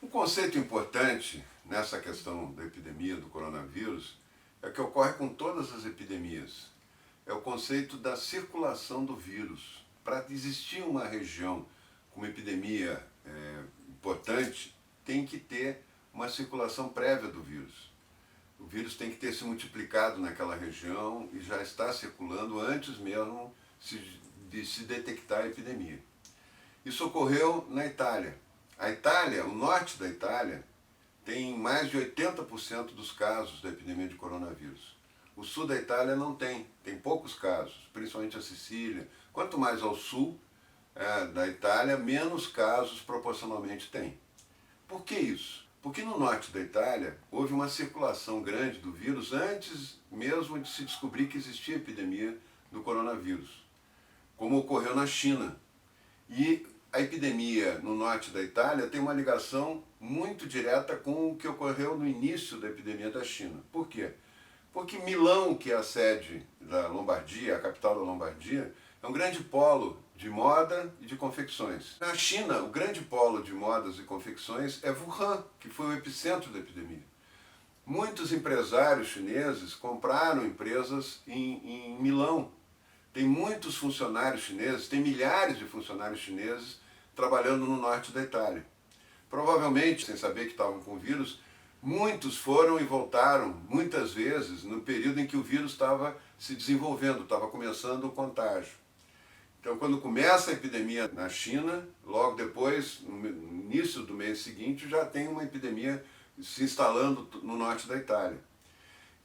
Um conceito importante nessa questão da epidemia do coronavírus é o que ocorre com todas as epidemias. É o conceito da circulação do vírus. Para existir uma região com uma epidemia importante, tem que ter uma circulação prévia do vírus. O vírus tem que ter se multiplicado naquela região e já está circulando antes mesmo de se detectar a epidemia. Isso ocorreu na Itália. A Itália, o norte da Itália, tem mais de 80% dos casos da epidemia de coronavírus. O sul da Itália não tem poucos casos, principalmente a Sicília. Quanto mais ao sul da Itália, menos casos proporcionalmente tem. Por que isso? Porque no norte da Itália houve uma circulação grande do vírus antes mesmo de se descobrir que existia epidemia do coronavírus, como ocorreu na China. E a epidemia no norte da Itália tem uma ligação muito direta com o que ocorreu no início da epidemia da China. Por quê? Porque Milão, que é a sede da Lombardia, a capital da Lombardia, é um grande polo de moda e de confecções. Na China, o grande polo de modas e confecções é Wuhan, que foi o epicentro da epidemia. Muitos empresários chineses compraram empresas em Milão. Tem muitos funcionários chineses, tem milhares de funcionários chineses trabalhando no norte da Itália. Provavelmente, sem saber que estavam com o vírus, muitos foram e voltaram, muitas vezes, no período em que o vírus estava se desenvolvendo, estava começando o contágio. Então, quando começa a epidemia na China, logo depois, no início do mês seguinte, já tem uma epidemia se instalando no norte da Itália.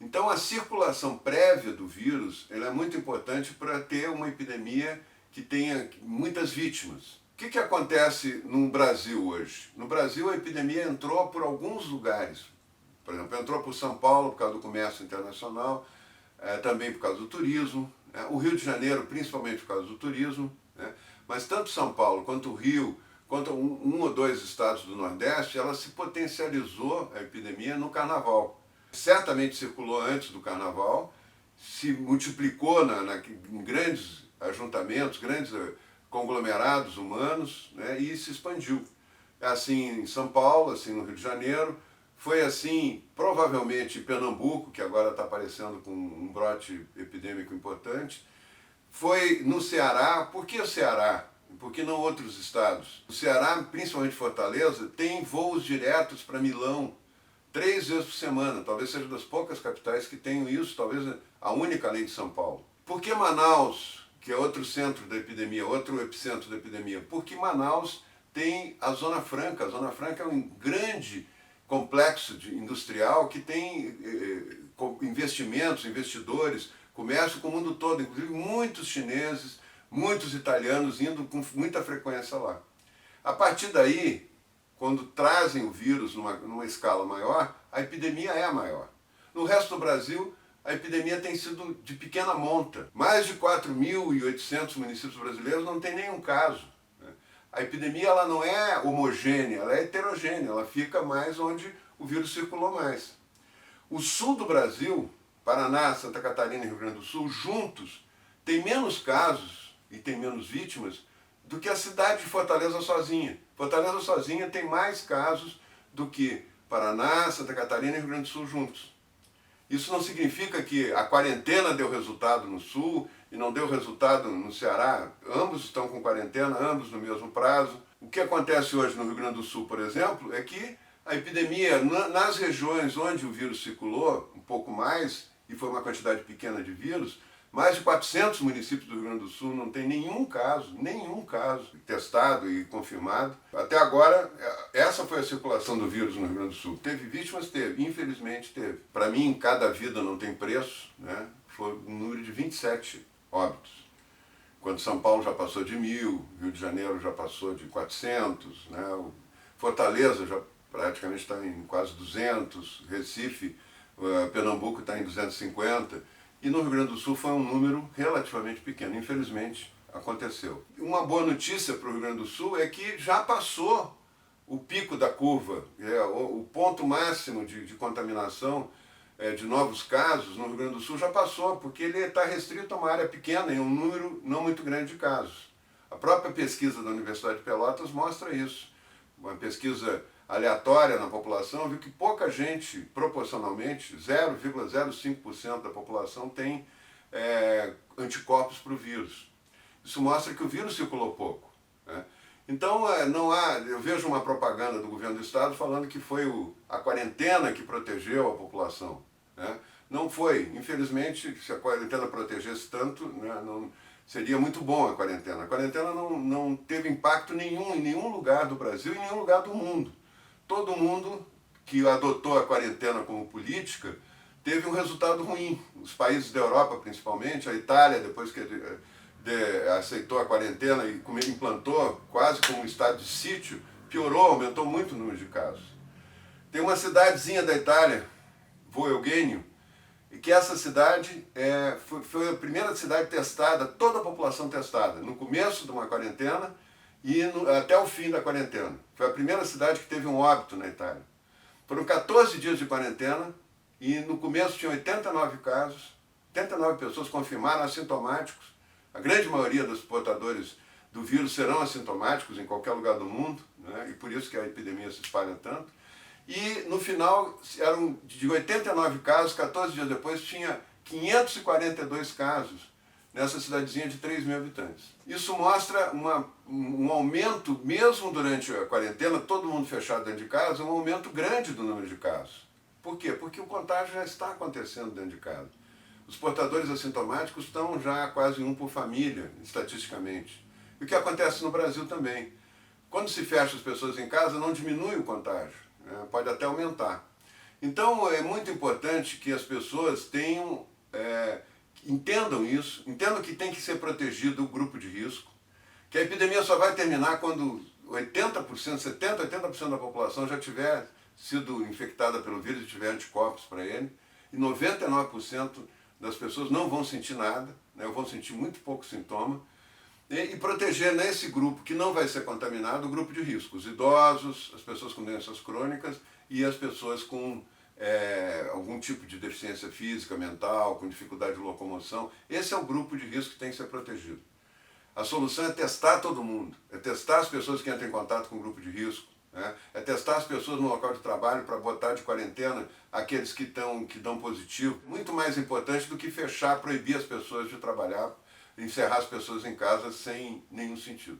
Então, a circulação prévia do vírus ela é muito importante para ter uma epidemia que tenha muitas vítimas. O que acontece no Brasil hoje? No Brasil, a epidemia entrou por alguns lugares. Por exemplo, entrou por São Paulo por causa do comércio internacional, também por causa do turismo. O Rio de Janeiro, principalmente por causa do turismo. Mas tanto São Paulo quanto o Rio, quanto um ou dois estados do Nordeste, ela se potencializou, a epidemia, no Carnaval. Certamente circulou antes do Carnaval, se multiplicou em grandes ajuntamentos, grandes conglomerados humanos, e se expandiu. Assim em São Paulo, assim no Rio de Janeiro, foi assim provavelmente em Pernambuco, que agora está aparecendo com um brote epidêmico importante, foi no Ceará. Por que o Ceará? Por que não outros estados? O Ceará, principalmente Fortaleza, tem voos diretos para Milão 3 vezes por semana, talvez seja das poucas capitais que tenham isso, talvez a única além de São Paulo. Por que Manaus, que é outro centro da epidemia, outro epicentro da epidemia? Porque Manaus tem a Zona Franca. A Zona Franca é um grande complexo industrial que tem investimentos, investidores, comércio com o mundo todo, inclusive muitos chineses, muitos italianos indo com muita frequência lá. A partir daí, quando trazem o vírus numa escala maior, a epidemia é maior. No resto do Brasil, a epidemia tem sido de pequena monta. Mais de 4.800 municípios brasileiros não tem nenhum caso. A epidemia ela não é homogênea, ela é heterogênea, ela fica mais onde o vírus circulou mais. O sul do Brasil, Paraná, Santa Catarina e Rio Grande do Sul, juntos, tem menos casos e tem menos vítimas do que a cidade de Fortaleza sozinha. Fortaleza sozinha tem mais casos do que Paraná, Santa Catarina e Rio Grande do Sul juntos. Isso não significa que a quarentena deu resultado no Sul e não deu resultado no Ceará. Ambos estão com quarentena, ambos no mesmo prazo. O que acontece hoje no Rio Grande do Sul, por exemplo, é que a epidemia, nas regiões onde o vírus circulou, um pouco mais, e foi uma quantidade pequena de vírus, mais de 400 municípios do Rio Grande do Sul não tem nenhum caso testado e confirmado. Até agora, essa foi a circulação do vírus no Rio Grande do Sul. Teve vítimas? Teve. Infelizmente, teve. Para mim, cada vida não tem preço, Foi um número de 27 óbitos. Quando São Paulo já passou de 1.000, Rio de Janeiro já passou de 400, Fortaleza já praticamente está em quase 200, Recife, Pernambuco está em 250, e no Rio Grande do Sul foi um número relativamente pequeno, infelizmente aconteceu. Uma boa notícia para o Rio Grande do Sul é que já passou o pico da curva, o ponto máximo de contaminação de novos casos no Rio Grande do Sul já passou, porque ele está restrito a uma área pequena e um número não muito grande de casos. A própria pesquisa da Universidade de Pelotas mostra isso. Uma pesquisa aleatória na população, viu que pouca gente, proporcionalmente, 0,05% da população tem anticorpos para o vírus. Isso mostra que o vírus circulou pouco, né? Então, não há, eu vejo uma propaganda do governo do estado falando que foi a quarentena que protegeu a população, né? Não foi. Infelizmente, se a quarentena protegesse tanto, né, não, seria muito bom a quarentena. A quarentena não teve impacto nenhum em nenhum lugar do Brasil e em nenhum lugar do mundo. Todo mundo que adotou a quarentena como política teve um resultado ruim. Os países da Europa, principalmente, a Itália, depois que aceitou a quarentena e implantou quase como um estado de sítio, piorou, aumentou muito o número de casos. Tem uma cidadezinha da Itália, Voelgenio, e que essa cidade foi a primeira cidade testada, toda a população testada, no começo de uma quarentena e até o fim da quarentena. Foi a primeira cidade que teve um óbito na Itália. Foram 14 dias de quarentena e no começo tinham 89 casos, 89 pessoas confirmaram assintomáticos. A grande maioria dos portadores do vírus serão assintomáticos em qualquer lugar do mundo, né? E por isso que a epidemia se espalha tanto. E no final, eram de 89 casos, 14 dias depois tinha 542 casos nessa cidadezinha de 3 mil habitantes. Isso mostra um aumento, mesmo durante a quarentena, todo mundo fechado dentro de casa, um aumento grande do número de casos. Por quê? Porque o contágio já está acontecendo dentro de casa. Os portadores assintomáticos estão já quase um por família, estatisticamente. E o que acontece no Brasil também. Quando se fecha as pessoas em casa, não diminui o contágio, né? Pode até aumentar. Então é muito importante que as pessoas entendam isso, entendam que tem que ser protegido o grupo de risco, que a epidemia só vai terminar quando 80%, 70%, 80% da população já tiver sido infectada pelo vírus e tiver anticorpos para ele, e 99% das pessoas não vão sentir nada, né, vão sentir muito pouco sintoma, e proteger nesse grupo que não vai ser contaminado, o grupo de risco, os idosos, as pessoas com doenças crônicas e as pessoas com algum tipo de deficiência física, mental, com dificuldade de locomoção. Esse é o grupo de risco que tem que ser protegido. A solução é testar todo mundo, é testar as pessoas que entram em contato com o grupo de risco, né? É testar as pessoas no local de trabalho para botar de quarentena aqueles que dão positivo. Muito mais importante do que fechar, proibir as pessoas de trabalhar, encerrar as pessoas em casa sem nenhum sentido.